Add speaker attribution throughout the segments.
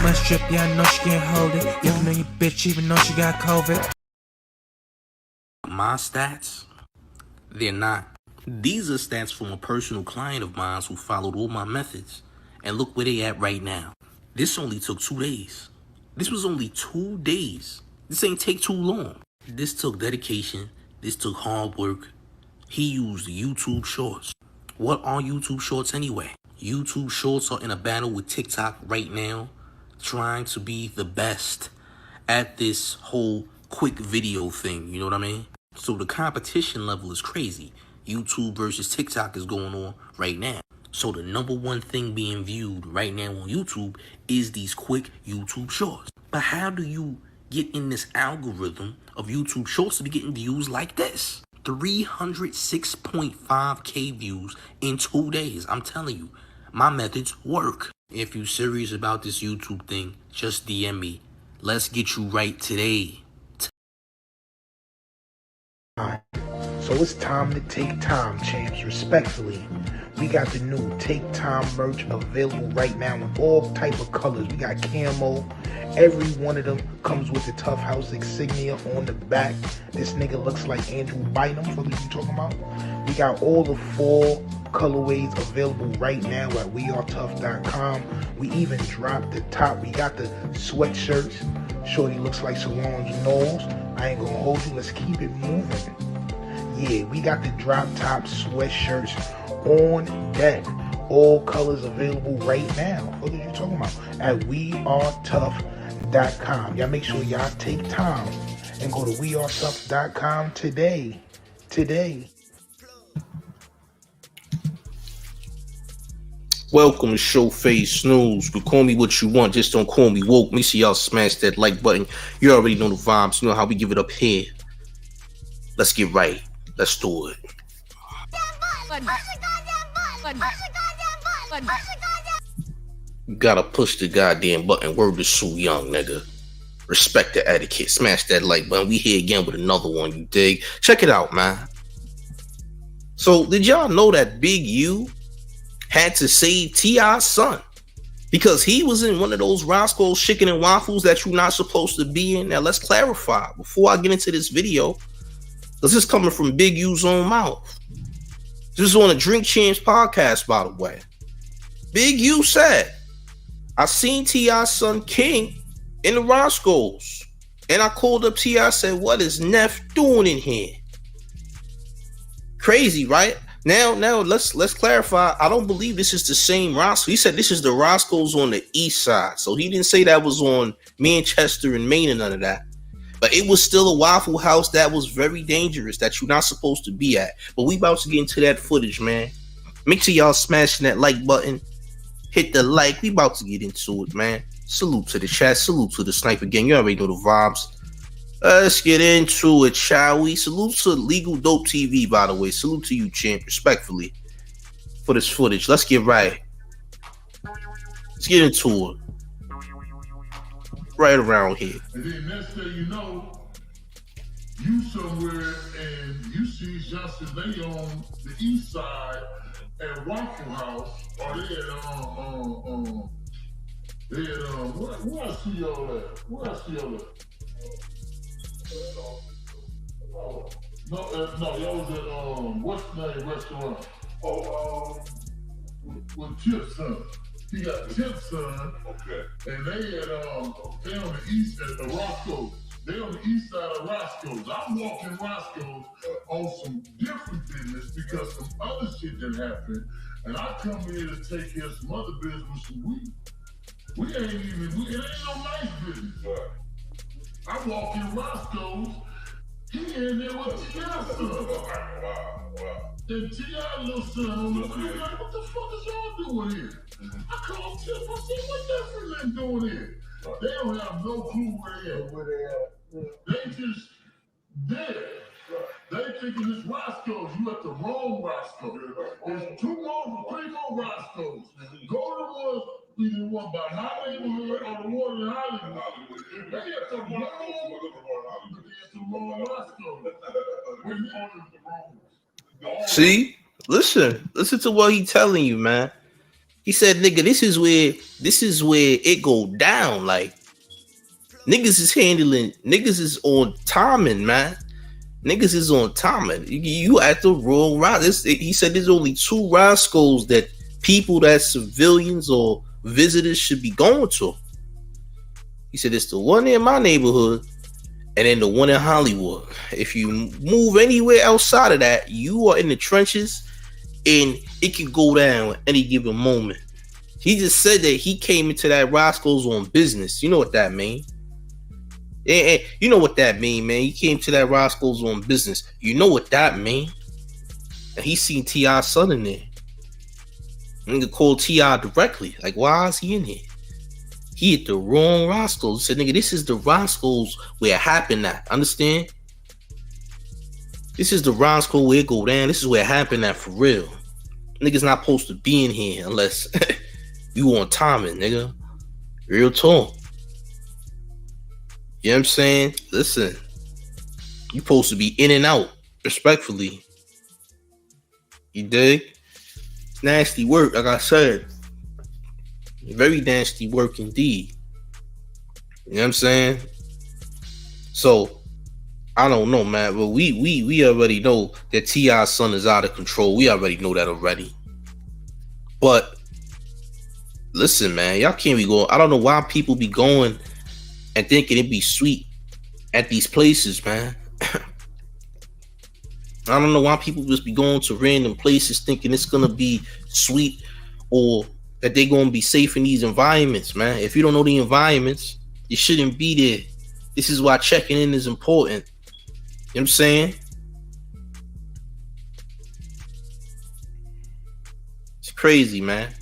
Speaker 1: much drip, yeah, I know she can't hold it. Looking on your bitch, even though she got COVID.
Speaker 2: My stats, they're not. These are stats from a personal client of mine who followed all my methods. And look where they at right now. This only took 2 days. This was only 2 days. This ain't take too long. This took dedication. This took hard work. He used YouTube Shorts. What are YouTube Shorts anyway? YouTube Shorts are in a battle with TikTok right now, trying to be the best at this whole quick video thing, you know what I mean? So the competition level is crazy. YouTube versus TikTok is going on right now. So the number one thing being viewed right now on YouTube is these quick YouTube Shorts. But how do you get in this algorithm of YouTube Shorts to be getting views like this? 306.5K views in 2 days. I'm telling you, my methods work. If you're serious about this YouTube thing, just DM me. Let's get you right today.
Speaker 3: So it's time to take time, champs, respectfully. We got the new Take Time merch available right now in all type of colors. We got camo. Every one of them comes with the Tough House insignia on the back. This nigga looks like Andrew Bynum. What are you talking about? We got all the 4 colorways available right now at wearetough.com. We even dropped the top. We got the sweatshirts. Shorty looks like Solange Knowles. I ain't gonna hold you. Let's keep it moving. Yeah, we got the drop top sweatshirts on deck. All colors available right now. What are you talking about? At wearetough.com. Y'all make sure y'all take time and go to wearetough.com today.
Speaker 2: Welcome to Show Face Snooze. But call me what you want, just don't call me woke. Me see y'all smash that like button. You already know the vibes. You know how we give it up here. Let's get right. Let's do it. You gotta push the goddamn button. Word to Sue Young, nigga. Respect the etiquette. Smash that like button. We here again with another one, you dig? Check it out, man. So, did y'all know that Big U had to save T.I.'s son because he was in one of those Roscoe's chicken and waffles that you're not supposed to be in? Now, let's clarify before I get into this video. This is coming from Big U's own mouth. This is on a Drink Champs podcast, by the way. Big U said, I seen T.I.'s son King in the Roscoe's. And I called up T.I. said, what is Neff doing in here? Crazy, right? Now let's clarify. I don't believe this is the same Roscoe. He said this is the Roscoe's on the east side. So he didn't say that was on Manchester and Maine and none of that. But it was still a Waffle House that was very dangerous that you're not supposed to be at. But we about to get into that footage, man. Make sure y'all smashing that like button. Hit the like. We about to get into it, man. Salute to the chat. Salute to the sniper gang. You already know the vibes. Let's get into it, shall we? Salute to Legal Dope TV, by the way. Salute to you, champ, respectfully, for this footage. Let's get right. Let's get into it. Right around here.
Speaker 4: And then next thing you know, you somewhere and you see Justin, they on the east side at Waffle House, or they at where I see y'all at? Where I see y'all at? No, y'all was at what's the name restaurant? With Chip's son. He got Chip's son. Okay. And they at they on the east at the Roscoes. They on the east side of Roscoes. I'm walking Roscoes on some different business because some other shit that happened, and I come here to take care of some other business with some weed. It ain't no nice business. Right. I'm walking Roscoes. He in there with T.I.'s son. Wow. And T.I. little son on the crew, like, what the fuck is y'all doing here? I called Tip, I said, what that friend doing here? Right. They don't have no clue where they at. They just there. Right. They thinking it's Roscoe's. You at the wrong Roscoe's. There's 3 more Roscoe's. Go to the ones, either one by my neighborhood or the one in Hollywood. They at the wrong Roscoe's.
Speaker 2: See? Listen to what he telling you, man. He said, nigga, this is where it go down. Like, niggas is on timing, man. Niggas is on timing. You at the wrong route. He said there's only 2 Roscoes that people that civilians or visitors should be going to. He said it's the one in my neighborhood and then the one in Hollywood. If you move anywhere outside of that, you are in the trenches and it can go down at any given moment. He just said that he came into that Roscoe's on business. You know what that means? And you know what that mean, man. He came to that Roscoe's on business. You know what that mean. And he seen T.I.'s son in there. Nigga called T.I. directly. Like, why is he in here? He hit the wrong Roscoe's. He said, nigga, this is the Roscoe's where it happened at. Understand? This is the Roscoe where it go down. This is where it happened at for real. Niggas not supposed to be in here unless you on timing, nigga. Real talk. You know what I'm saying? Listen, you supposed to be in and out, respectfully. You dig? Nasty work, like I said. Very nasty work indeed. You know what I'm saying? So, I don't know, man, but we already know that T.I.'s son is out of control. We already know that already. But, listen, man, y'all can't be going. I don't know why people be going and thinking it'd be sweet at these places, man. I don't know why people just be going to random places thinking it's gonna be sweet or that they're gonna be safe in these environments, man. If you don't know the environments, you shouldn't be there. This is why checking in is important. You know what I'm saying? It's crazy, man.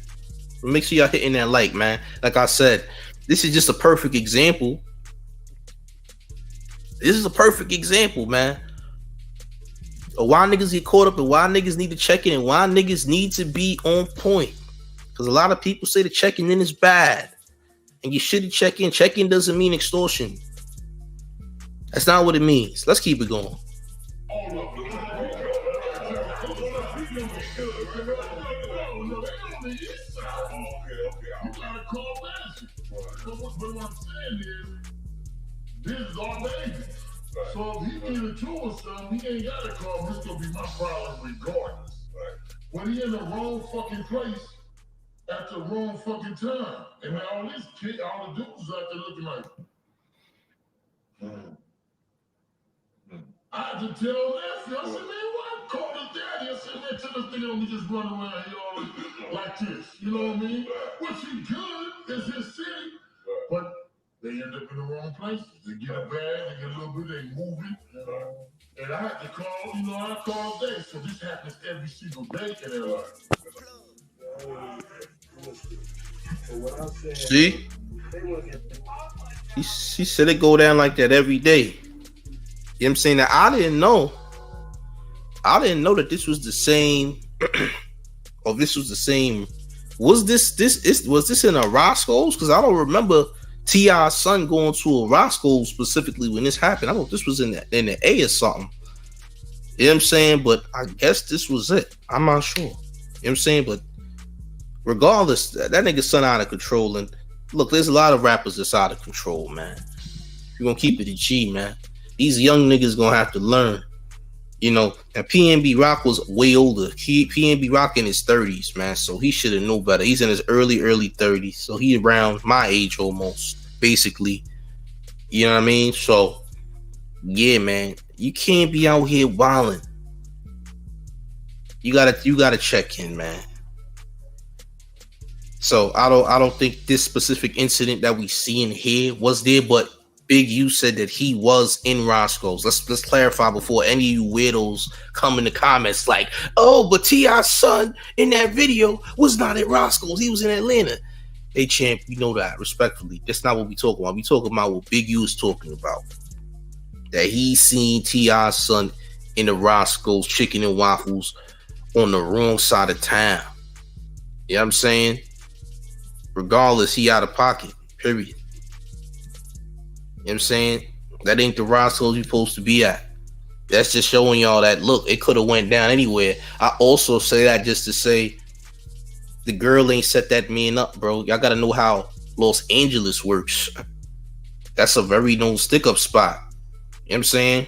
Speaker 2: But make sure y'all hitting that like, man. Like I said, this is just a perfect example. This is a perfect example, man, of why niggas get caught up and why niggas need to check in and why niggas need to be on point. Because a lot of people say the checking in is bad. And you shouldn't check in. Check-in doesn't mean extortion. That's not what it means. Let's keep it going.
Speaker 4: This is our baby. So if he get into or something, he ain't gotta call. This gonna be my problem regardless. When he in the wrong fucking place at the wrong fucking time, and all this kid, all the dudes out there looking like. I had to tell nephew. I said, man, why call his daddy? I said, man, tell this nigga don't be just running around here all like this. You know what I mean? Which he good, it's his city, but they end up in the wrong places. They get a bag, they get a little bit, they move it. And I had to call, I call day. So this happens every single day in LA.
Speaker 2: See? He said it go down like that every day. You know what I'm saying? That I didn't know that this was the same or this was the same. Was this in a Roscoe's? Because I don't remember T.I.'s son going to a Roscoe's specifically when this happened. I thought this was in the A or something. You know what I'm saying? But I guess this was it. I'm not sure. You know what I'm saying? But regardless, that nigga's son out of control. And look, there's a lot of rappers that's out of control, man. You're gonna keep it a G, man. These young niggas gonna have to learn. And PNB Rock was way older. PNB Rock in his 30s, man. So he should have known better. He's in his early 30s. So he around my age almost, basically. You know what I mean? So, yeah, man. You can't be out here wilding. You gotta check in, man. So I don't think this specific incident that we see in here was there, but Big U said that he was in Roscoe's. Let's clarify before any of you weirdos come in the comments like, oh, but T.I.'s son in that video was not at Roscoe's. He was in Atlanta. Hey, champ, you know that, respectfully. That's not what we talking about. We talking about what Big U is talking about. That he seen T.I.'s son in the Roscoe's chicken and waffles on the wrong side of town. You know what I'm saying? Regardless, he out of pocket, period. You know what I'm saying? That ain't the Roscoe's you're supposed to be at. That's just showing y'all that, look, it could have went down anywhere. I also say that just to say The girl ain't set that man up, bro. Y'all gotta know how Los Angeles works. That's a very known stick-up spot. You know what I'm saying?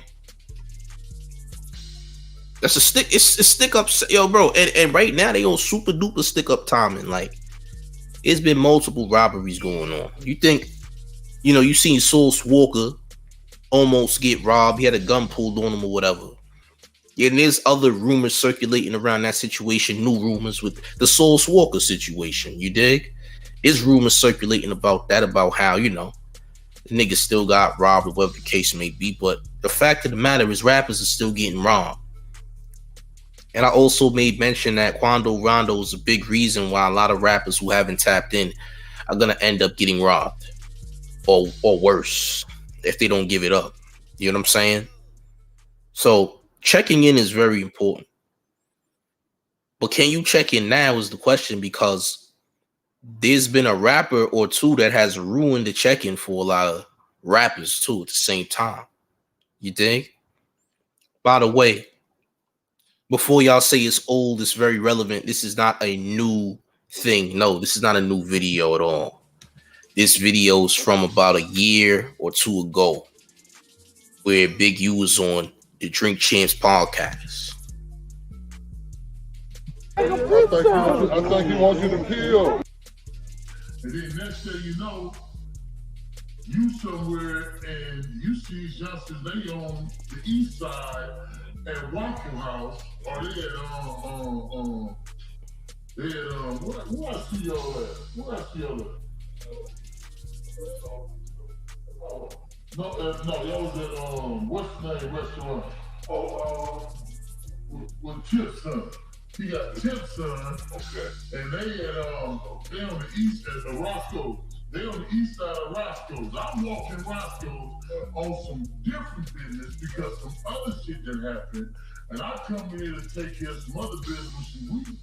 Speaker 2: That's a stick. It's stick-up, yo, bro. And right now they on super duper stick-up timing. Like, it's been multiple robberies going on. You think, you seen Sauce Walker almost get robbed. He had a gun pulled on him or whatever. Yeah, and there's other rumors circulating around that situation. New rumors with the Sauce Walker situation. You dig? There's rumors circulating about that, about how, the nigga still got robbed or whatever the case may be. But the fact of the matter is rappers are still getting robbed. And I also made mention that Quando Rondo is a big reason why a lot of rappers who haven't tapped in are going to end up getting robbed or worse if they don't give it up. You know what I'm saying? So checking in is very important. But can you check in now is the question, because there's been a rapper or two that has ruined the check-in for a lot of rappers too at the same time. You think? By the way, before y'all say it's old, it's very relevant. This is not a new thing. No, this is not a new video at all. This video is from about a year or two ago, where Big U was on the Drink Champs podcast.
Speaker 4: I think he wants you to peel. And then next thing you know, you somewhere and you see these youngsters, they on the east side at Waffle House, or they at where I see y'all at? Where I see y'all at? No, y'all was at what's the name restaurant? With Chip's son. He got Chip's son. Okay. And they on the east at the Roscoes. They on the east side of Roscoes. I'm walking Roscoes on some different business because some other shit that happened. And I come here to take care of some other business, and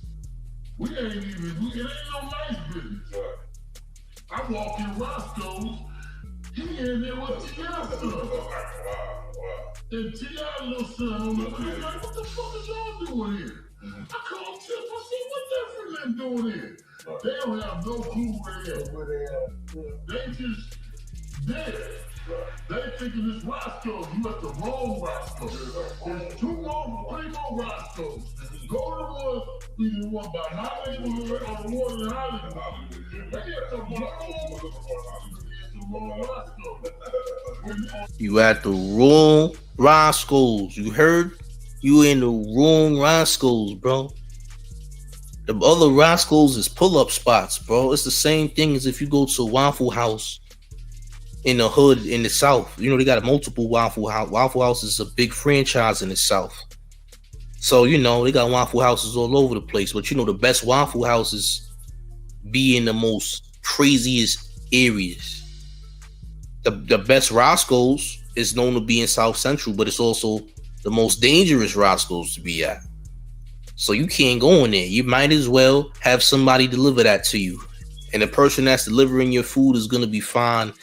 Speaker 4: we ain't even, it ain't no nice business. Right. I walk in Roscoe's, he in there with T.I.'s son. Wow. And T.I.'s little son on the way, like, what the fuck is y'all doing here? I called Tip, I said, what that for them doing here? Right. They don't have no clue where they at. They just there. Right. They thinking it's Roscoe's. You at the wrong Roscoe's. There's three more Roscoe's. Go to the one by Hollywood or the one in Hollywood. They at the wrong Roscoe's.
Speaker 2: You at the wrong Roscoe's. You heard? You in the wrong Roscoe's, bro. The other Roscoe's is pull-up spots, bro. It's the same thing as if you go to a Waffle House in the hood in the South. They got multiple Waffle House. Waffle House is a big franchise in the South. So, they got Waffle Houses all over the place. But, the best Waffle Houses be in the most craziest areas. The best Roscoe's is known to be in South Central, but it's also the most dangerous Roscoe's to be at. So you can't go in there. You might as well have somebody deliver that to you. And the person that's delivering your food is going to be fine.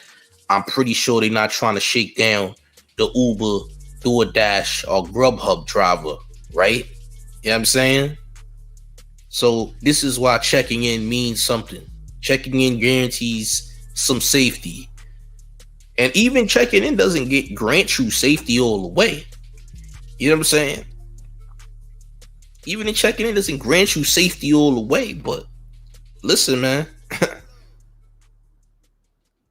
Speaker 2: I'm pretty sure they're not trying to shake down the Uber, DoorDash, or Grubhub driver, right? You know what I'm saying? So this is why checking in means something. Checking in guarantees some safety. And even checking in doesn't grant you safety all the way. You know what I'm saying? Even in checking in doesn't grant you safety all the way. But listen, man.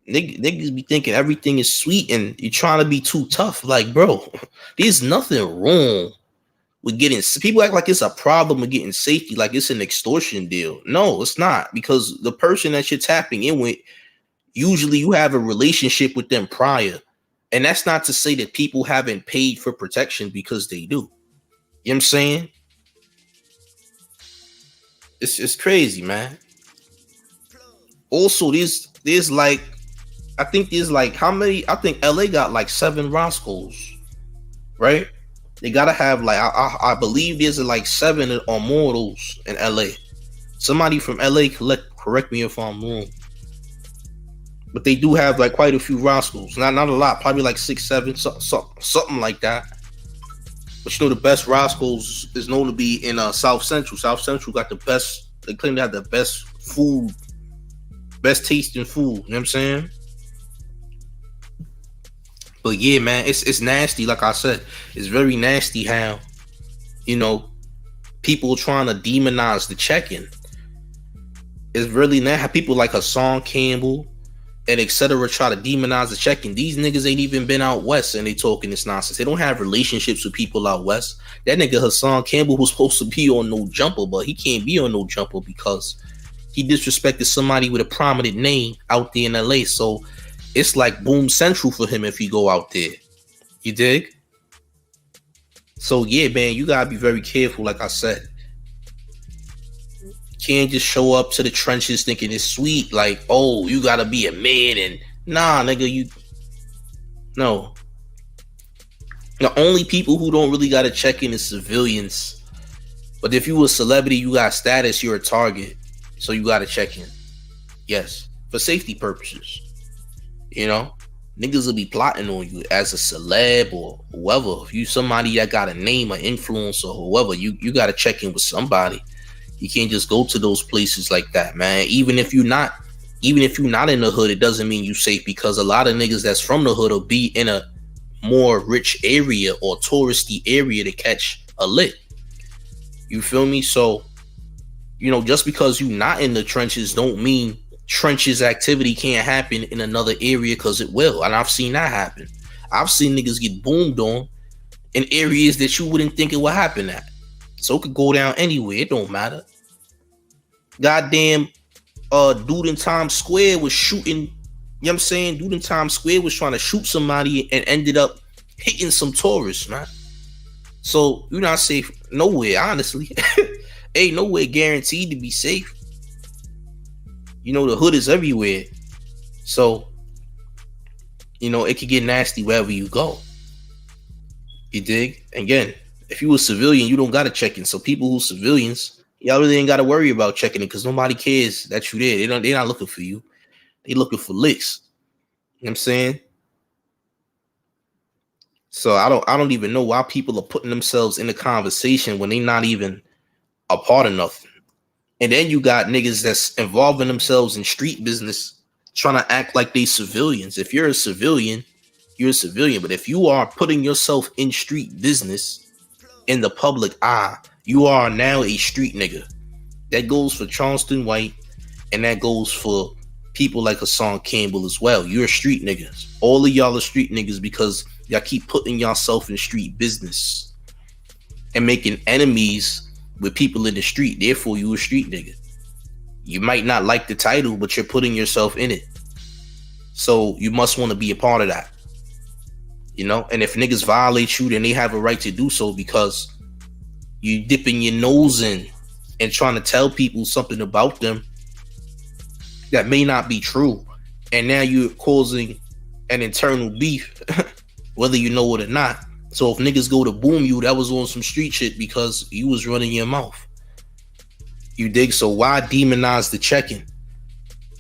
Speaker 2: Niggas be thinking everything is sweet and you're trying to be too tough. Like, bro, there's nothing wrong with getting... People act like it's a problem with getting safety, like it's an extortion deal. No, it's not. Because the person that you're tapping in with, usually you have a relationship with them prior. And that's not to say that people haven't paid for protection, because they do. You know what I'm saying? It's crazy, man. Also, there's like, I think there's like, how many? I think LA got like 7 Roscoe's, right? They gotta have like, I believe there's like 7 or more of those in LA. Somebody from LA correct me if I'm wrong. But they do have like quite a few Roscoe's. Not a lot, probably like 6, 7, something like that. But the best Roscoe's is known to be in South Central. South Central got the They claim to have the best food, best tasting food. You know what I'm saying? But yeah, man, it's nasty. Like I said, it's very nasty how, you know, people trying to demonize the check-in. It's really not how people like Hassan Campbell and etc. try to demonize the check-in. These niggas ain't even been out west and they talking this nonsense. They don't have relationships with people out west. That nigga Hassan Campbell was supposed to be on No Jumper, but he can't be on No Jumper because he disrespected somebody with a prominent name out there in LA. So it's like boom central for him if he go out there. You dig? So yeah, man, you gotta be very careful. Like I said, can't just show up to the trenches thinking it's sweet. Like, oh, you gotta be a man, and nah, nigga, you no. The only people who don't really gotta check in is civilians. But if you a celebrity, you got status, you're a target, so you gotta check in. Yes, for safety purposes. You know, niggas will be plotting on you as a celeb or whoever. If you somebody that got a name or influence or whoever, you gotta check in with somebody. You can't just go to those places like that, man. Even if you're not in the hood, it doesn't mean you safe, because a lot of niggas that's from the hood will be in a more rich area or touristy area to catch a lick. You feel me? So, you know, just because you're not in the trenches don't mean trenches activity can't happen in another area, because it will. And I've seen that happen. I've seen niggas get boomed on in areas that you wouldn't think it would happen at. So it could go down anywhere. It don't matter. Goddamn, dude in Times Square was shooting. You know what I'm saying? Dude in Times Square was trying to shoot somebody and ended up hitting some tourists, man. So you're not safe nowhere, honestly. Ain't nowhere guaranteed to be safe. You know, the hood is everywhere. So, you know, it could get nasty wherever you go. You dig? Again, if you a civilian, you don't gotta check in. So people who civilians, y'all really ain't gotta worry about checking in, because nobody cares that you there. They're not looking for you. They looking for licks. You know what I'm saying? So I don't even know why people are putting themselves in the conversation when they not even a part of nothing. And then you got niggas that's involving themselves in street business, trying to act like they civilians. If you're a civilian, you're a civilian. But if you are putting yourself in street business in the public eye, you are now a street nigga. That goes for Charleston White, and that goes for people like Hassan Campbell as well. You're street niggas. All of y'all are street niggas because y'all keep putting yourself in street business and making enemies with people in the street. Therefore, you a street nigga. You might not like the title, but you're putting yourself in it. So you must want to be a part of that. You know? And if niggas violate you, then they have a right to do so, because you dipping your nose in and trying to tell people something about them that may not be true. And now you're causing an internal beef, whether you know it or not. So if niggas go to boom you, that was on some street shit because you was running your mouth. You dig? So why demonize the check-in?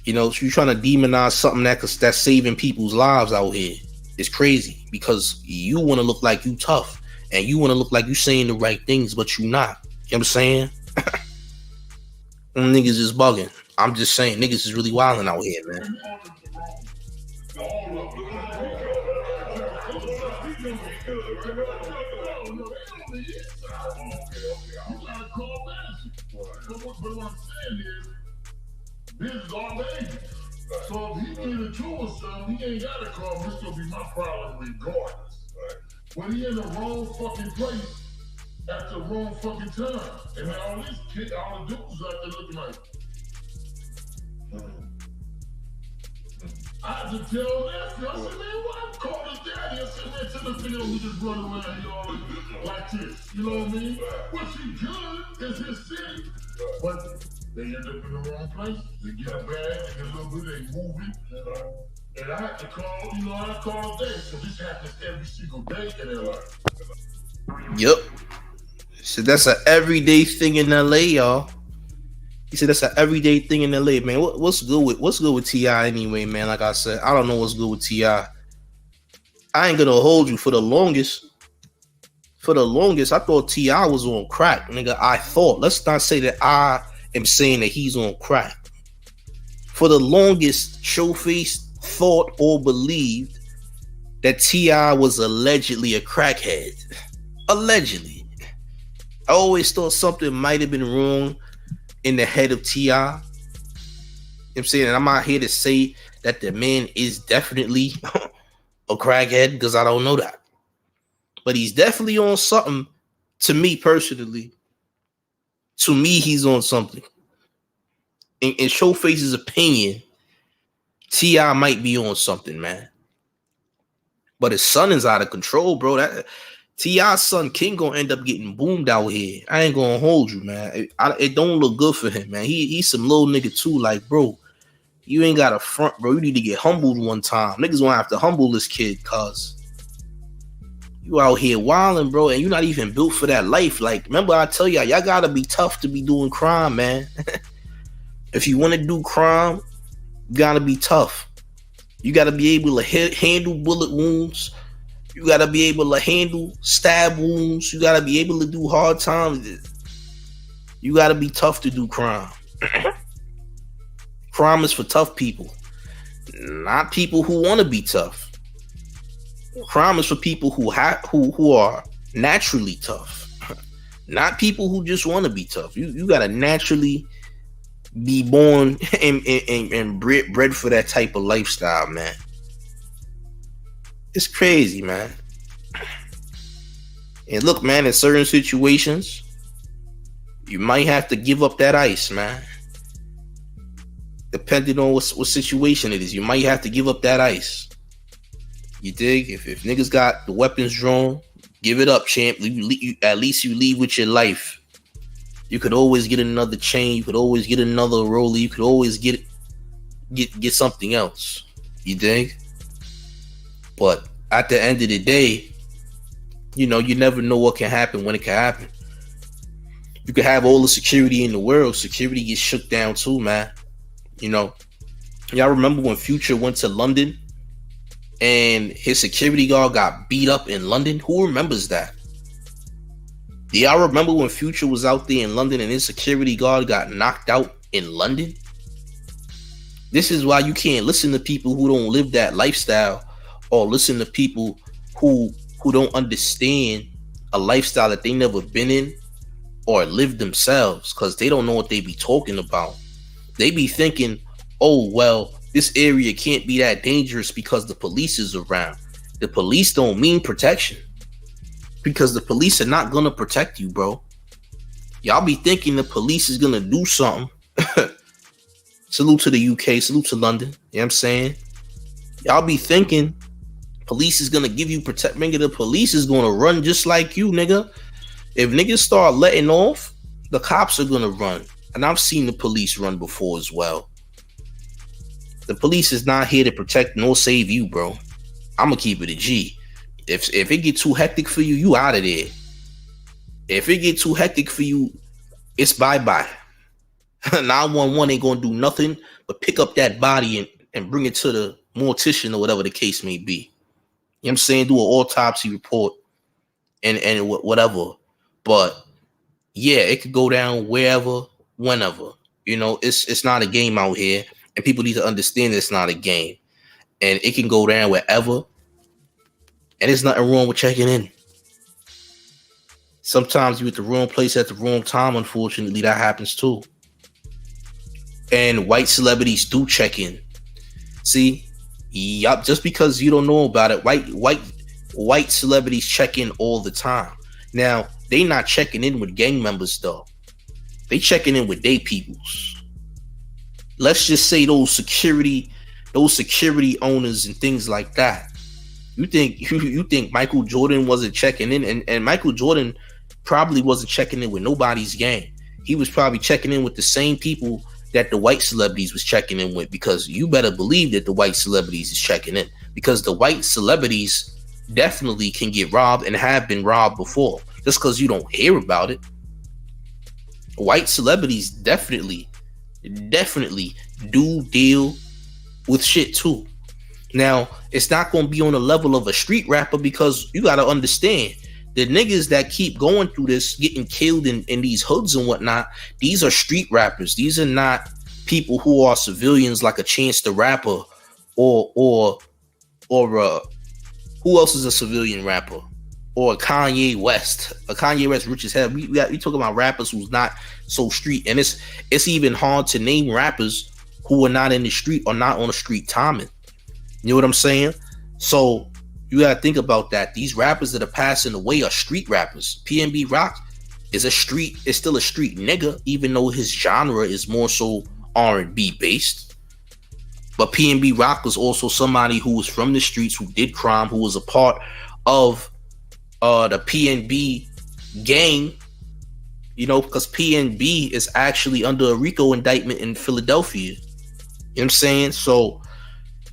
Speaker 2: You know, you're trying to demonize something that's saving people's lives out here. It's crazy, because you want to look like you tough and you want to look like you saying the right things, but you not. You know what I'm saying? Niggas is bugging. I'm just saying, niggas is really wilding out here, man.
Speaker 4: But what I'm saying is, this is our baby. So if he get into or something, he ain't gotta call. This gonna be my problem regardless. When he in the wrong fucking place at the wrong fucking time, and all these kids, all the dudes out there looking like. I had to tell nephew, I said, man, why call his daddy? I said, man, to the field, we just run around here all like this. You know what I mean? What's he good is his city. But they end up in the wrong place. They get a bag, they get a little bit, they move it. And I had to call, I call a day. So this happens every single day in LA.
Speaker 2: Yep. So that's an everyday thing in LA, y'all. He said that's an everyday thing in LA, man. What's good with T.I. anyway, man? Like I said, I don't know what's good with T.I. I ain't gonna hold you. For the longest, I thought T.I. was on crack, nigga. Let's not say that I am saying that he's on crack. For the longest, Showface thought or believed that T.I. was allegedly a crackhead. Allegedly. I always thought something might have been wrong in the head of T.I. You know what I'm saying? And I'm not here to say that the man is definitely a crackhead, because I don't know that. But he's definitely on something. To me personally, to me, he's on something. In Showface's opinion, T.I. might be on something, man. But his son is out of control, bro. That T.I.'s son King gonna end up getting boomed out here. I ain't gonna hold you, man. It don't look good for him, man. He's some little nigga too. Like, bro, you ain't got a front, bro. You need to get humbled one time. Niggas gonna have to humble this kid, cuz you out here wilding, bro, and you're not even built for that life. Like, remember I tell y'all gotta be tough to be doing crime, man. If you want to do crime, you gotta be tough. You gotta be able to handle bullet wounds. You gotta be able to handle stab wounds. You gotta be able to do hard times. You gotta be tough to do crime. Crime is for tough people, not people who want to be tough. Crime is for people who are naturally tough, not people who just want to be tough. You gotta naturally be born and bred for that type of lifestyle, man. It's crazy, man. And look, man, in certain situations, you might have to give up that ice, man. Depending on what situation it is, you might have to give up that ice. You dig? If niggas got the weapons drawn, give it up, champ. At least you leave with your life. You could always get another chain. You could always get another roller. You could always get something else. You dig? But at the end of the day, you know, you never know what can happen when it can happen. You could have all the security in the world. Security gets shook down too, man. You know, y'all remember when Future went to London and his security guard got beat up in London? Who remembers that? Do y'all remember when Future was out there in London and his security guard got knocked out in London? This is why you can't listen to people who don't live that lifestyle, or listen to people who don't understand a lifestyle that they never been in or lived themselves, because they don't know what they be talking about. They be thinking, oh, well, this area can't be that dangerous because the police is around. The police don't mean protection, because the police are not going to protect you, bro. Y'all be thinking the police is going to do something. Salute to the UK, salute to London. You know what I'm saying? Y'all be thinking police is going to give you protect. Nigga, the police is going to run just like you, nigga. If niggas start letting off, the cops are going to run. And I've seen the police run before as well. The police is not here to protect nor save you, bro. I'm going to keep it a G. If it get too hectic for you, you out of there. If it get too hectic for you, it's bye-bye. 911 ain't going to do nothing but pick up that body and bring it to the mortician or whatever the case may be. You know what I'm saying? Do an autopsy report and whatever. But yeah, it could go down wherever, whenever. You know, it's not a game out here. And people need to understand it's not a game. And it can go down wherever. And there's nothing wrong with checking in. Sometimes you're at the wrong place at the wrong time. Unfortunately, that happens too. And white celebrities do check in. See, yup, just because you don't know about it, white celebrities check in all the time. Now, they not checking in with gang members though. They checking in with they peoples. Let's just say those security owners and things like that. You think Michael Jordan wasn't checking in, and Michael Jordan probably wasn't checking in with nobody's gang. He was probably checking in with the same people that the white celebrities was checking in with, because you better believe that the white celebrities is checking in, because the white celebrities definitely can get robbed and have been robbed before, just because you don't hear about it. White celebrities definitely do deal with shit too. Now, it's not going to be on the level of a street rapper, because you got to understand, The niggas that keep going through this, getting killed in these hoods and whatnot, these are street rappers. These are not people who are civilians like a Chance the Rapper or who else is a civilian rapper? Or Kanye West. A Kanye West rich as hell. We talking about rappers who's not so street. And it's even hard to name rappers who are not in the street or not on the street timing. You know what I'm saying? So you gotta think about that. These rappers that are passing away are street rappers. PNB Rock is still a street nigga, even though his genre is more so R&B based. But PNB Rock was also somebody who was from the streets, who did crime, who was a part of the PNB gang, you know, because PNB is actually under a RICO indictment in Philadelphia. You know what I'm saying? So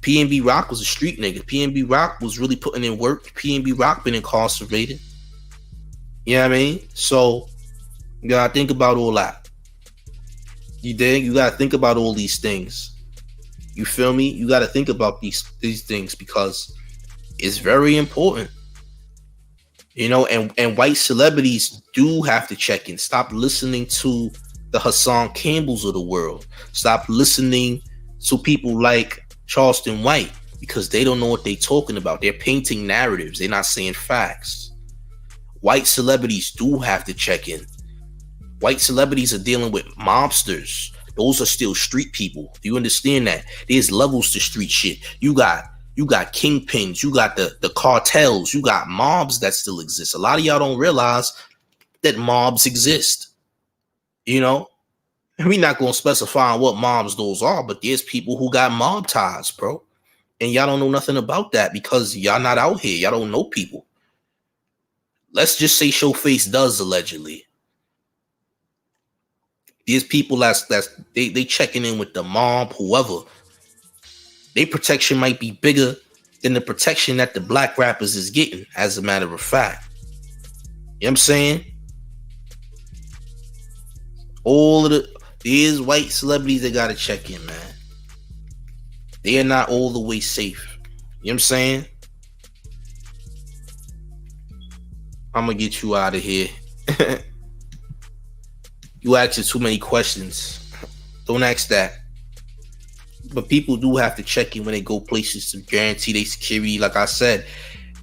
Speaker 2: PNB Rock was a street nigga. PNB Rock was really putting in work. PNB Rock been incarcerated. You know what I mean? So you gotta think about all that. You dig? You gotta think about all these things. You feel me? You gotta think about these things because it's very important. You know, and white celebrities do have to check in. Stop listening to the Hassan Campbells of the world. Stop listening to people like Charleston White because they don't know what they're talking about. They're painting narratives. They're not saying facts. White celebrities do have to check in. White celebrities are dealing with mobsters. Those are still street people. Do you understand that? There's levels to street shit. You got kingpins, you got the cartels, you got mobs that still exist. A lot of y'all don't realize that mobs exist. You know, we're not going to specify what mobs those are, but there's people who got mob ties, bro. And y'all don't know nothing about that because y'all not out here. Y'all don't know people. Let's just say Showface does allegedly. There's people they checking in with the mob, whoever. Their protection might be bigger than the protection that the black rappers is getting, as a matter of fact. You know what I'm saying? There's white celebrities that gotta check in, man. They are not all the way safe. You know what I'm saying? I'm gonna get you out of here. You asking too many questions. Don't ask that. But people do have to check in when they go places to guarantee their security, like I said.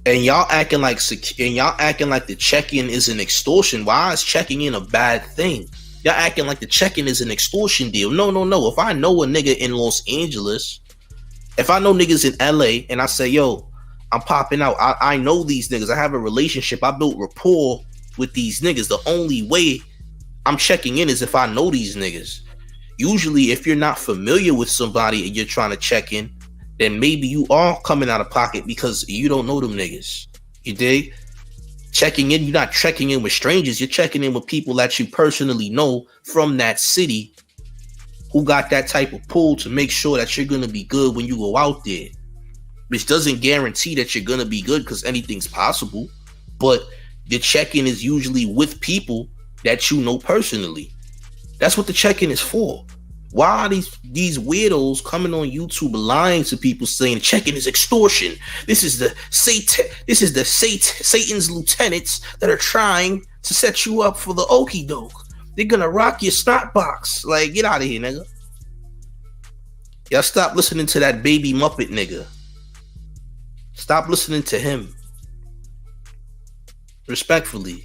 Speaker 2: And y'all acting like the check-in is an extortion. Why is checking in a bad thing? Y'all acting like the check-in is an extortion deal. No. If I know a nigga in Los Angeles, if I know niggas in LA, and I say, yo, I'm popping out. I know these niggas. I have a relationship. I built rapport with these niggas. The only way I'm checking in is if I know these niggas. Usually, if you're not familiar with somebody and you're trying to check in, then maybe you are coming out of pocket because you don't know them niggas. You dig? Checking in, you're not checking in with strangers. You're checking in with people that you personally know from that city who got that type of pull to make sure that you're going to be good when you go out there. Which doesn't guarantee that you're going to be good because anything's possible. But the check-in is usually with people that you know personally. That's what the check-in is for. Why are these weirdos coming on YouTube lying to people saying check-in is extortion? This is Satan's lieutenants that are trying to set you up for the okie doke. They're gonna rock your snot box. Like, get out of here, nigga. Y'all stop listening to that baby Muppet nigga. Stop listening to him. Respectfully.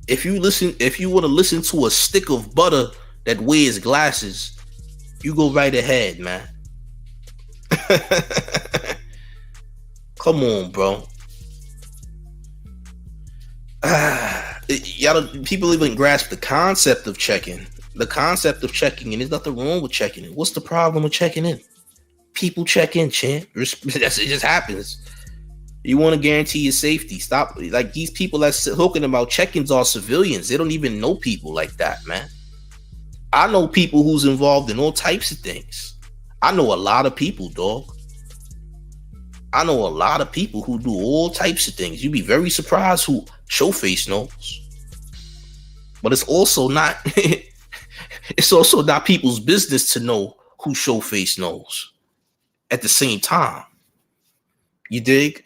Speaker 2: If you want to listen to a stick of butter that wears glasses, you go right ahead, man. Come on, bro. People even grasp the concept of checking. The concept of checking in. There's nothing wrong with checking in. What's the problem with checking in? People check in, champ. It just happens. You want to guarantee your safety. Stop. Like, these people that's talking about check-ins are civilians. They don't even know people like that, man. I know people who's involved in all types of things. I know a lot of people, dog. I know a lot of people who do all types of things. You'd be very surprised who Showface knows. But it's also not it's also not people's business to know who Showface knows at the same time. You dig?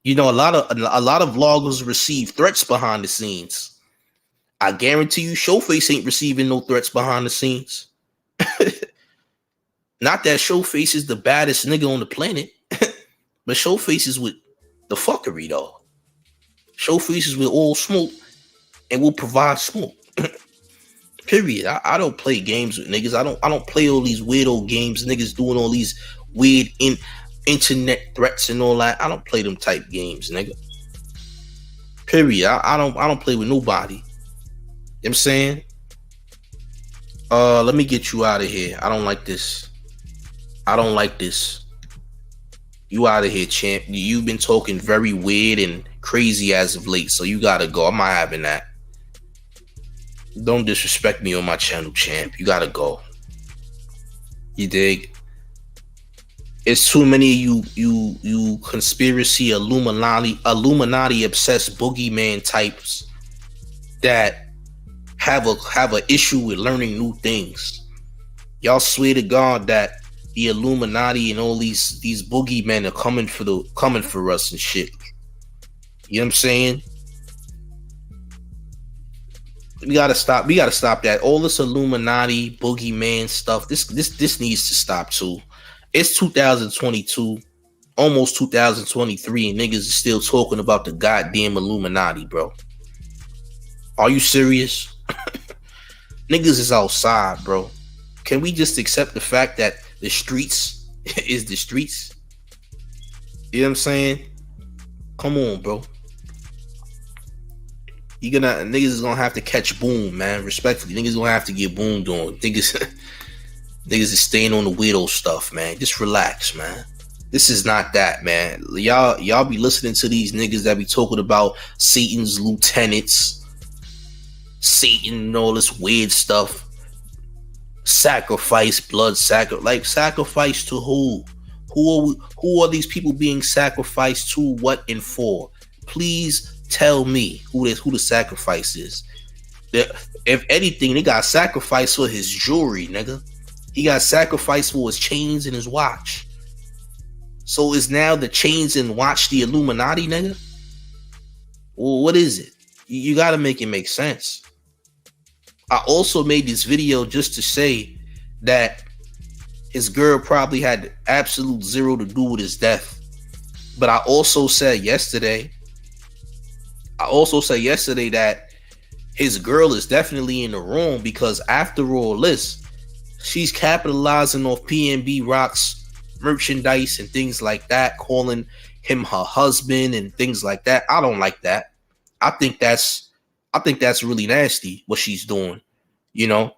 Speaker 2: You know, a lot of vloggers receive threats behind the scenes. I guarantee you, Showface ain't receiving no threats behind the scenes. Not that Showface is the baddest nigga on the planet, but Showface is with the fuckery though. Showface is with all smoke and will provide smoke. Period. I don't play games with niggas. I don't play all these weirdo games. Niggas doing all these weird internet threats and all that. I don't play them type games, nigga. Period. I don't play with nobody. You know what I'm saying? Let me get you out of here. I don't like this. You out of here, champ. You've been talking very weird and crazy as of late, so you gotta go. I'm not having that. Don't disrespect me on my channel, champ. You gotta go. You dig? It's too many of you conspiracy Illuminati obsessed boogeyman types that have a issue with learning new things. Y'all swear to God that the Illuminati and all these boogeymen are coming for us and shit. You know what I'm saying? We gotta stop that. All this Illuminati boogeyman stuff. This needs to stop too. It's 2022, almost 2023, and niggas is still talking about the goddamn Illuminati, bro. Are you serious? Niggas is outside, bro. Can we just accept the fact that the streets is the streets? You know what I'm saying? Come on, bro. Niggas is gonna have to catch boom, man. Respectfully, niggas gonna have to get boomed on. Niggas is staying on the weirdo stuff, man. Just relax, man. This is not that, man. Y'all be listening to these niggas that be talking about Satan's lieutenants, Satan and all this weird stuff. Sacrifice, blood sacrifice to who? Who are these people being sacrificed to? What and for? Please tell me who the sacrifice is. If anything, they got sacrificed for his jewelry, nigga. He got sacrificed for his chains and his watch. So is now the chains and watch the Illuminati, nigga? Well, what is it? You gotta make it make sense. I also made this video just to say that his girl probably had absolute zero to do with his death. But I also said yesterday that his girl is definitely in the wrong, because after all this, she's capitalizing off PNB Rock's merchandise and things like that, calling him her husband and things like that. I don't like that. I think that's really nasty what she's doing, you know.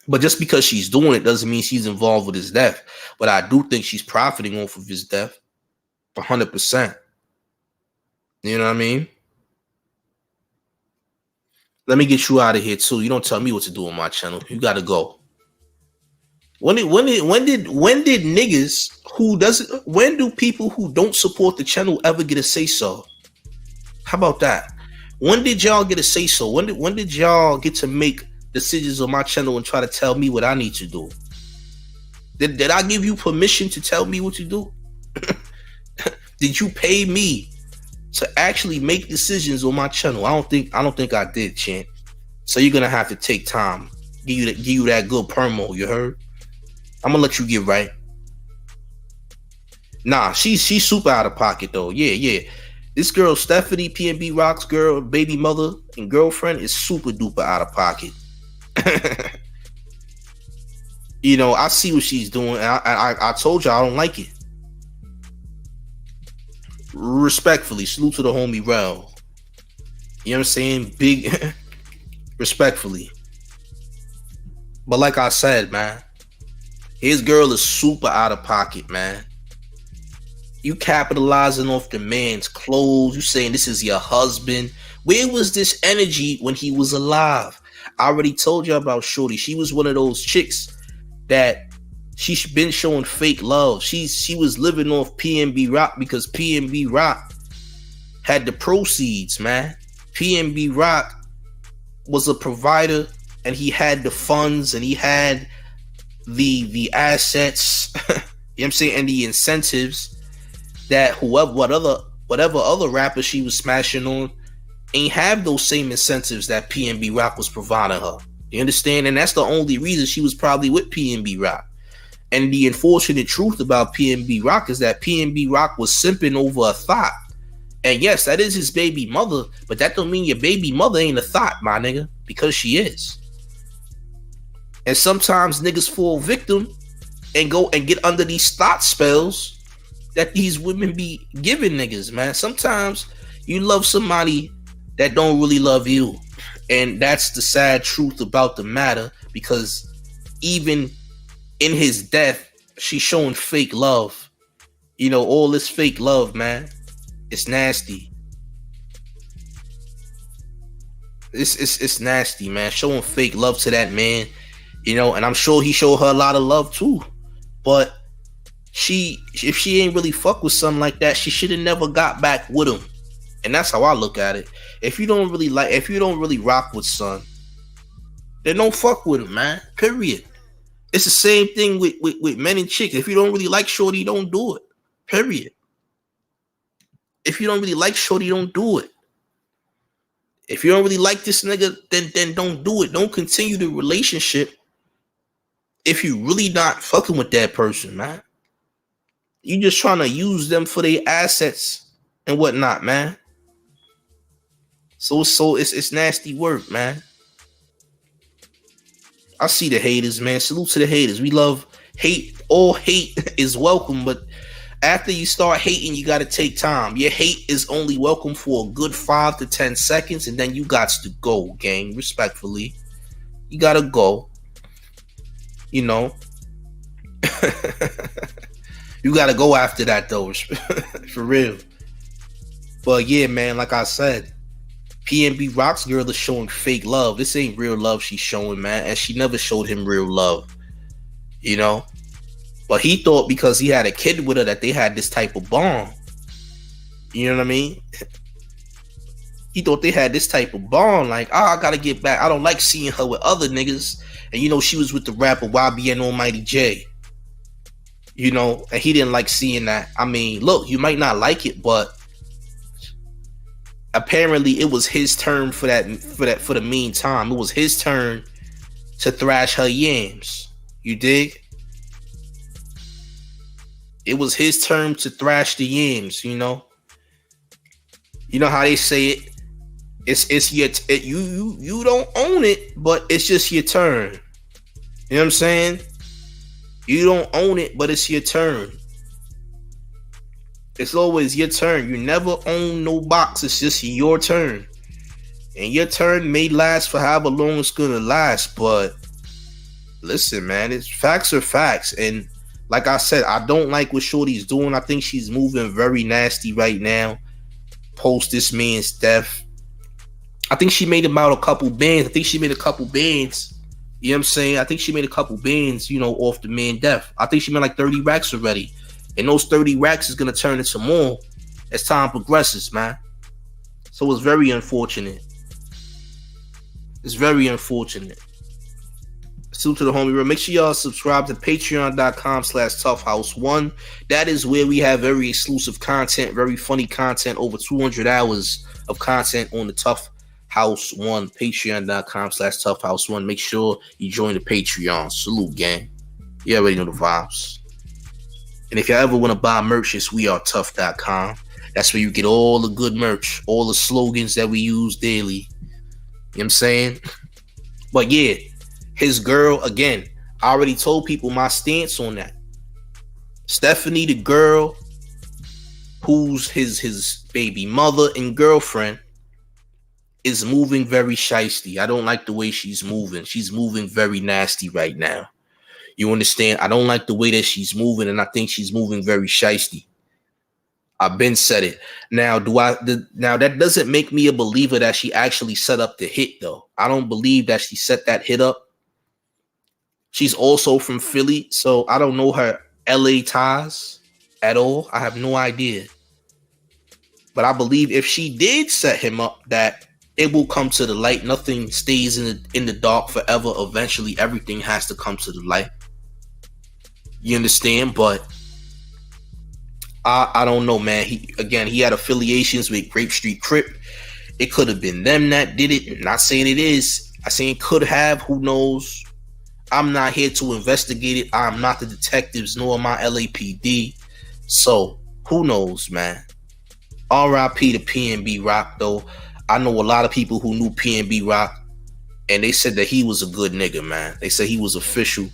Speaker 2: But just because she's doing it doesn't mean she's involved with his death. But I do think she's profiting off of his death 100%. You know what I mean? Let me get you out of here too. You don't tell me what to do on my channel. You gotta go. When do people who don't support the channel ever get a say so? How about that? When did y'all get a say so? When did y'all get to make decisions on my channel and try to tell me what I need to do? Did I give you permission to tell me what to do? Did you pay me to actually make decisions on my channel? I don't think I did, champ. So you're gonna have to take time. Give you that good promo, you heard? I'm gonna let you get right. Nah, she's super out of pocket though. Yeah. This girl, Stephanie, PNB Rock's girl, baby mother, and girlfriend is super duper out of pocket. You know, I see what she's doing. And I told you I don't like it. Respectfully, salute to the homie Rel. You know what I'm saying? Big respectfully. But like I said, man, his girl is super out of pocket, man. You capitalizing off the man's clothes. You saying this is your husband. Where was this energy when he was alive? I already told you about Shorty. She was one of those chicks that she's been showing fake love. She was living off PNB Rock because PNB Rock had the proceeds, man. PNB Rock was a provider, and he had the funds, and he had the assets, you know what I'm saying, and the incentives that whatever other rapper she was smashing on ain't have those same incentives that PNB Rock was providing her. You understand? And that's the only reason she was probably with PNB Rock. And the unfortunate truth about PNB Rock is that PNB Rock was simping over a thought. And yes, that is his baby mother, but that don't mean your baby mother ain't a thought, my nigga, because she is. And sometimes niggas fall victim and go and get under these thought spells that these women be giving niggas, man. Sometimes you love somebody that don't really love you. And that's the sad truth about the matter, because even in his death, she's showing fake love. You know, all this fake love, man. It's nasty. It's nasty, man. Showing fake love to that man, you know, and I'm sure he showed her a lot of love too. But if she ain't really fuck with something like that, she should have never got back with him. And that's how I look at it. If you don't really rock with son, then don't fuck with him, man. Period. It's the same thing with men and chicks. If you don't really like shorty, don't do it. Period. If you don't really like shorty, don't do it. If you don't really like this nigga, then don't do it. Don't continue the relationship if you really not fucking with that person, man. You just trying to use them for their assets and whatnot, man. So it's nasty work, man. I see the haters, man. Salute to the haters. We love hate. All hate is welcome, but after you start hating, you got to take time. Your hate is only welcome for a good 5 to 10 seconds, and then you got to go, gang. Respectfully, you got to go. You know, you got to go after that, though. For real. But yeah, man, like I said, PNB Rock's girl is showing fake love. This ain't real love she's showing, man. And she never showed him real love. You know? But he thought because he had a kid with her that they had this type of bond. You know what I mean? He thought they had this type of bond. Like, I gotta get back. I don't like seeing her with other niggas. And you know, she was with the rapper YBN Almighty J. You know, and he didn't like seeing that. I mean, look, you might not like it, but apparently it was his turn for the meantime. It was his turn to thrash her yams. You dig? It was his turn to thrash the yams, you know. You know how they say it. You don't own it, but it's just your turn. You know what I'm saying? You don't own it, but it's your turn. It's always your turn. You never own no box. It's just your turn. And your turn may last for however long it's gonna last. But listen, man, it's facts are facts. And like I said, I don't like what Shorty's doing. I think she's moving very nasty right now. Post this man's death. I think she made about a couple bands. You know what I'm saying? I think she made a couple bands, you know, off the man death. I think she made like 30 racks already. And those 30 racks is going to turn into more as time progresses, man. So it's very unfortunate. It's very unfortunate. Salute to the homie bro. Make sure y'all subscribe to patreon.com/toughhouse1. That is where we have very exclusive content, very funny content, over 200 hours of content on the Tough House 1, patreon.com/toughhouse1. Make sure you join the Patreon. Salute, gang. You already know the vibes. And if you ever want to buy merch, it's wearetough.com. That's where you get all the good merch, all the slogans that we use daily. You know what I'm saying? But yeah, his girl, again, I already told people my stance on that. Stephanie, the girl who's his baby mother and girlfriend, is moving very shiesty. I don't like the way she's moving. She's moving very nasty right now. You understand? I don't like the way that she's moving, and I think she's moving very shiesty. I've been said it. Now, now that doesn't make me a believer that she actually set up the hit, though. I don't believe that she set that hit up. She's also from Philly, so I don't know her LA ties at all. I have no idea. But I believe if she did set him up, that it will come to the light. Nothing stays in the dark forever. Eventually, everything has to come to the light. You understand? But I don't know, man. He had affiliations with Grape Street Crip. It could have been them that did it. Not saying it is. I saying could have. Who knows? I'm not here to investigate it. I'm not the detectives nor my LAPD. So who knows, man? R.I.P. to PNB Rock, though. I know a lot of people who knew PNB Rock, and they said that he was a good nigga, man. They said he was official.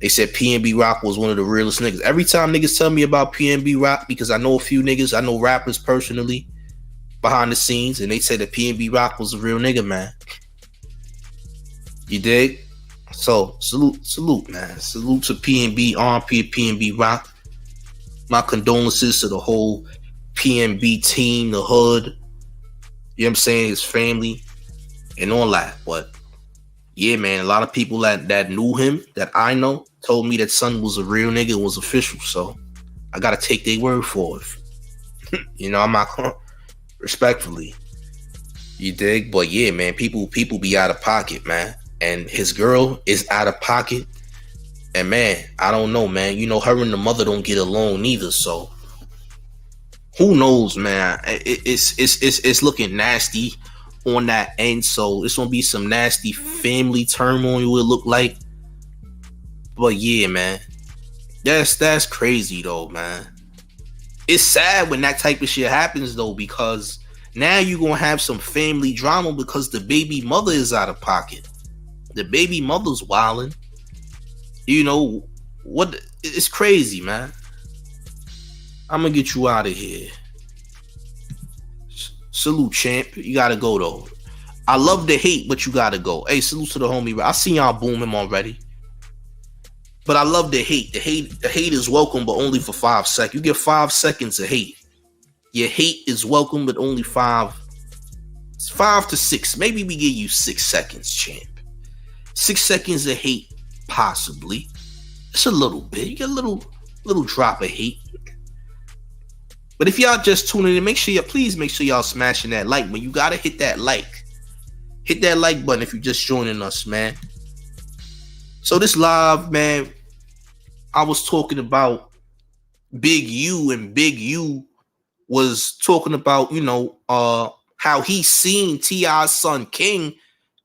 Speaker 2: They said PNB Rock was one of the realest niggas. Every time niggas tell me about PNB Rock, because I know a few niggas, I know rappers personally behind the scenes, and they said that PNB Rock was a real nigga, man. You dig? So salute, man. Salute to PNB, RP PNB Rock. My condolences to the whole PNB team, the hood. You know what I'm saying? His family and all that. But yeah, man, a lot of people that knew him, that I know, told me that son was a real nigga and was official. So I gotta take their word for it. You know, I'm not respectfully. You dig? But yeah, man, people be out of pocket, man. And his girl is out of pocket. And man, I don't know, man. You know, her and the mother don't get along neither. So who knows, man? It's looking nasty on that end. So it's gonna be some nasty family turmoil. It look like. But yeah, man, that's crazy though, man. It's sad when that type of shit happens though, because now you're gonna have some family drama because the baby mother is out of pocket. The baby mother's wilding. You know what? It's crazy, man. I'm gonna get you out of here. Salute, champ. You gotta go though. I love the hate, but you gotta go. Hey, salute to the homie. I seen y'all boom him already. But I love the hate. The hate is welcome, but only for 5 seconds. You get 5 seconds of hate. Your hate is welcome, but only 5 to 6. Maybe we give you 6 seconds, champ. 6 seconds of hate, possibly. It's a little bit. You get a little drop of hate. But if y'all just tuning in, please make sure y'all smashing that like button. You gotta hit that like. Hit that like button if you're just joining us, man. So this live, man, I was talking about Big U, and Big U was talking about, you know, how he seen T.I.'s son King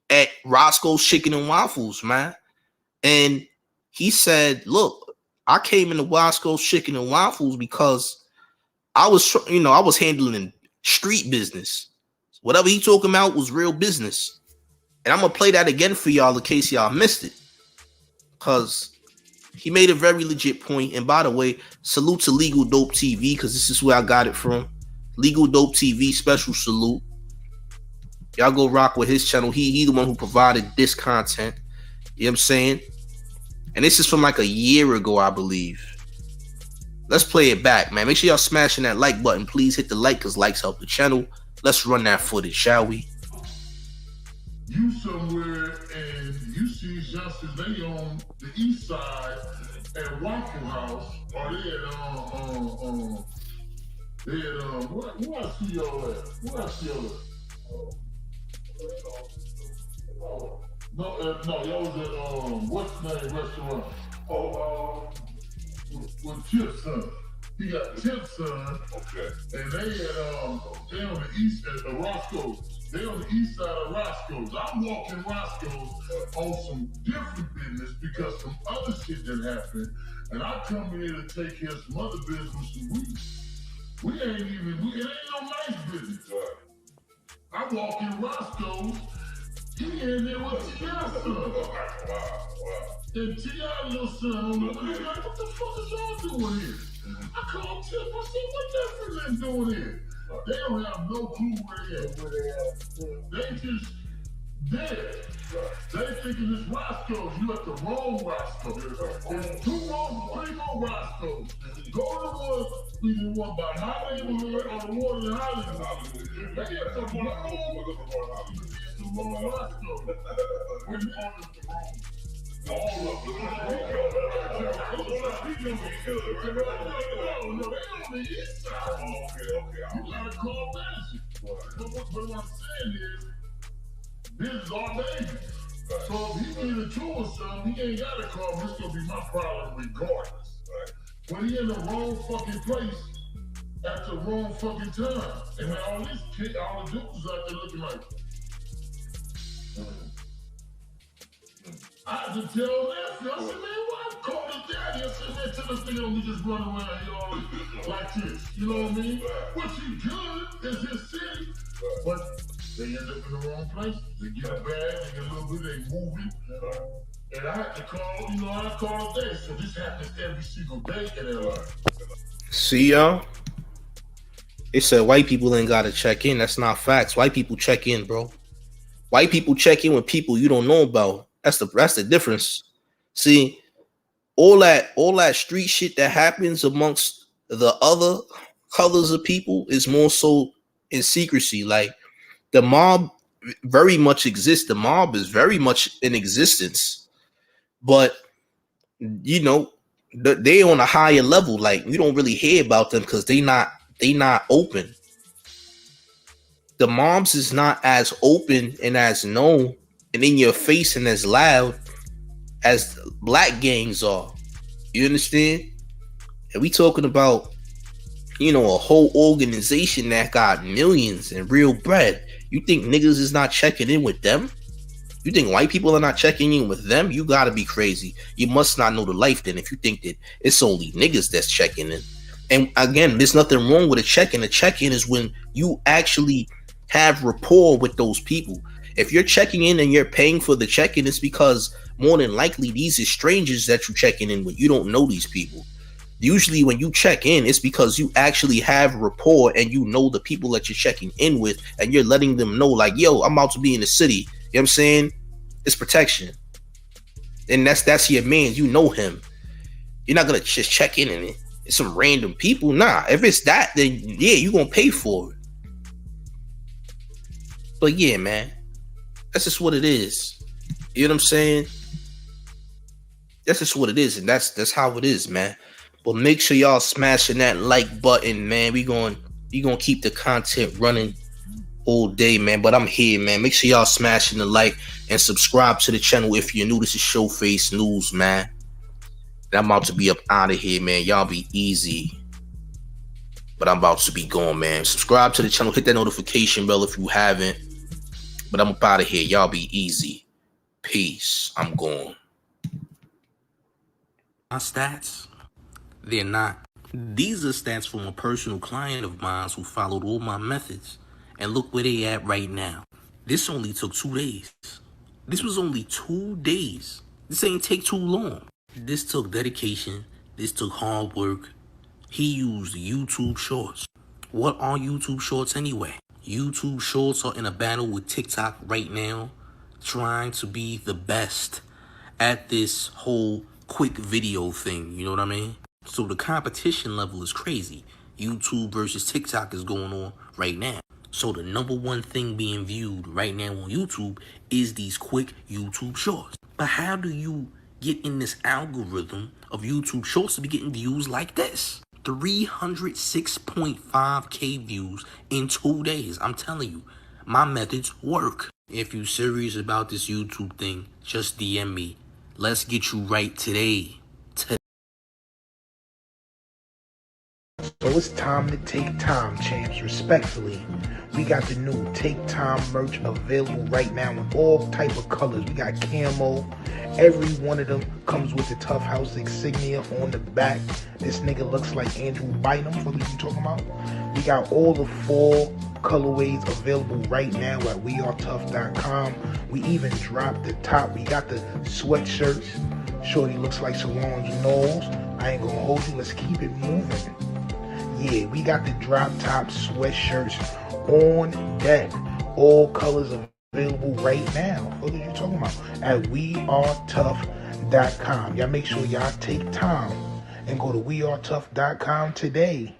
Speaker 2: at Roscoe's Chicken and Waffles, man. And he said, look, I came into Roscoe's Chicken and Waffles because I was handling street business. Whatever he talking about was real business. And I'm going to play that again for y'all in case y'all missed it. Because he made a very legit point. And by the way, salute to Legal Dope TV, because this is where I got it from. Legal Dope TV, special salute. Y'all go rock with his channel. He the one who provided this content. You know what I'm saying? And this is from like a year ago, I believe. Let's play it back, man. Make sure y'all smashing that like button. Please hit the like, because likes help the channel. Let's run that footage, shall we?
Speaker 4: You somewhere and you see youngsters, they on the east side at Waffle House, or where I see y'all at? Where I see y'all at? No, y'all was at what's the name restaurant? With Chip's son. He got Chip's son. Okay. And they they on the east at Roscoes. They on the east side of Roscoes. I'm walking Roscoes on some different business because some other shit that happened. And I come here to take care of some other business, and it ain't no nice business. Right. I'm walking Roscoes. He in there with T.I.'s son. Wow. And T.I. little son on the way, like, what the fuck is y'all doing here? I called Tip, I said, what that friend doing here? They don't have no clue where they at. They just there. They thinking it's Roscoe's. You at the wrong Roscoe's. There's three more Roscoe's. Go to either one by my neighborhood or the one in Hollywood. They at the wrong Roscoe's. We're on the wrong. All of them. No, they on the east side. Okay. You gotta call management. But what I'm saying is, this is our baby. So if he need a tool or something, he ain't got to call me. It's going to be my problem regardless. Right. When he in the wrong fucking place, at the wrong fucking time. And then all these kids, all the dudes out there looking like, I had to tell nephew, I said, man, why call his daddy? I said, man, tell this nigga don't be just running around here all like this. You know what I mean? What you good is his city, but they end up in the wrong place. They get a bag, they get a little bit, they move it. And I had to call, I call today. So this happens every single day in LA.
Speaker 2: See, y'all? They said white people ain't gotta check in. That's not facts. White people check in, bro. White people check in with people you don't know about. That's the difference. See, all that street shit that happens amongst the other colors of people is more so in secrecy. Like the mob very much exists. The mob is very much in existence, but they on a higher level. Like we don't really hear about them because they not open. The mobs is not as open and as known and in your face and as loud as black gangs are. You understand? And we talking about, a whole organization that got millions and real bread. You think niggas is not checking in with them? You think white people are not checking in with them? You gotta be crazy. You must not know the life then if you think that it's only niggas that's checking in. And again, there's nothing wrong with a check-in. A check-in is when you actually have rapport with those people. If you're checking in and you're paying for the check-in, it's because more than likely these are strangers that you're checking in with. You don't know these people. Usually when you check in, it's because you actually have rapport and you know the people that you're checking in with and you're letting them know like, yo, I'm about to be in the city. You know what I'm saying? It's protection. And that's your man. You know him. You're not going to just check in and it's some random people. Nah, if it's that, then yeah, you're going to pay for it. But yeah, man, that's just what it is. You know what I'm saying? That's just what it is, and that's how it is, man. But make sure y'all smashing that like button, man. We gonna keep the content running all day, man. But I'm here, man. Make sure y'all smashing the like and subscribe to the channel if you're new. This is Showface News, man. And I'm about to be up out of here, man. Y'all be easy. But I'm about to be going, man. Subscribe to the channel. Hit that notification bell if you haven't. But I'm up out of here. Y'all be easy. Peace. I'm gone. My stats, they're not. These are stats from a personal client of mine who followed all my methods. And look where they at right now. This only took 2 days. This was only 2 days. This ain't take too long. This took dedication. This took hard work. He used YouTube Shorts. What are YouTube Shorts anyway? YouTube Shorts are in a battle with TikTok right now, trying to be the best at this whole quick video thing, you know what I mean? So the competition level is crazy. YouTube versus TikTok is going on right now. So the number one thing being viewed right now on YouTube is these quick YouTube Shorts. But how do you get in this algorithm of YouTube Shorts to be getting views like this? 306.5K views in 2 days. I'm telling you, my methods work. If you serious about this YouTube thing, just DM me. Let's get you right today.
Speaker 3: So it's time to take time, champs, respectfully. We got the new Take Time merch available right now in all type of colors. We got camo. Every one of them comes with the Tough House insignia on the back. This nigga looks like Andrew Bynum. What are you talking about? We got all the 4 colorways available right now at wearetough.com. We even dropped the top. We got the sweatshirts. Shorty looks like Solange Knowles. I ain't gonna hold you. Let's keep it moving. Yeah, we got the drop top sweatshirts on deck. All colors available right now. What are you talking about? At wearetough.com. Y'all make sure y'all take time and go to wearetough.com today.